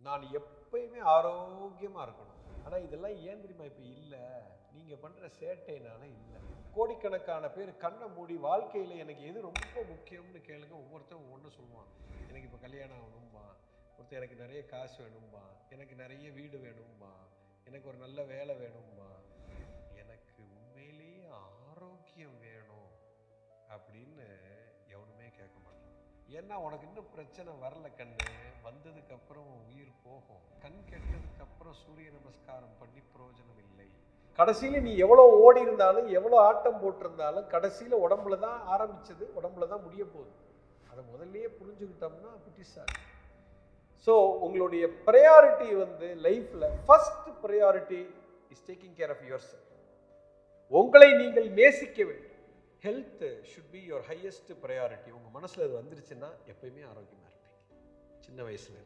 நான் எப்பயுமே ஆரோக்கியமாக இருக்கணும். ஆனால் இதெல்லாம் ஏன் தெரியுமா இப்போ இல்லை? நீங்கள் பண்ணுற சேட்டைனால இல்லை. கோடிக்கணக்கான பேர் கண்ணை மூடி வாழ்க்கையில் எனக்கு எது ரொம்ப முக்கியம்னு கேளுங்க, ஒவ்வொருத்தரும் ஒன்று சொல்லுவான். எனக்கு இப்போ கல்யாணம் ஆகணும்பா, ஒருத்தர் எனக்கு நிறைய காசு வேணும்பா, எனக்கு நிறைய வீடு வேணும்பா, எனக்கு ஒரு நல்ல வேலை வேணும்பா, எனக்கு உண்மையிலேயே ஆரோக்கியம் வேணும் அப்படின்னு எவனுமே கேட்க மாட்டான். ஏன்னா உனக்கு இன்னும் பிரச்சனை வரல கண்ணு, வந்ததுக்கு அப்புறம் உயிர் போகும். கண் கெட்டதுக்கு அப்புறம் சூரிய நமஸ்காரம் பண்ணி பிரயோஜனம் இல்லை. கடைசியில நீ எவ்வளோ ஓடி இருந்தாலும் எவ்வளோ ஆட்டம் போட்டிருந்தாலும் கடைசியில உடம்புல தான் ஆரம்பிச்சது, உடம்புல தான் முடிய போகுது. அதை முதல்லயே புரிஞ்சுக்கிட்டோம்னா புத்திசாலி. ஸோ உங்களுடைய ப்ரையாரிட்டி லைஃப்ல first priority is taking care of yourself. உங்களை நீங்கள் நேசிக்க வேண்டும். Health should be your highest priority. உங்கள் மனசில் அது வந்துருச்சுன்னா எப்பயுமே ஆரோக்கியமாக இருப்பீங்க சின்ன வயசுல.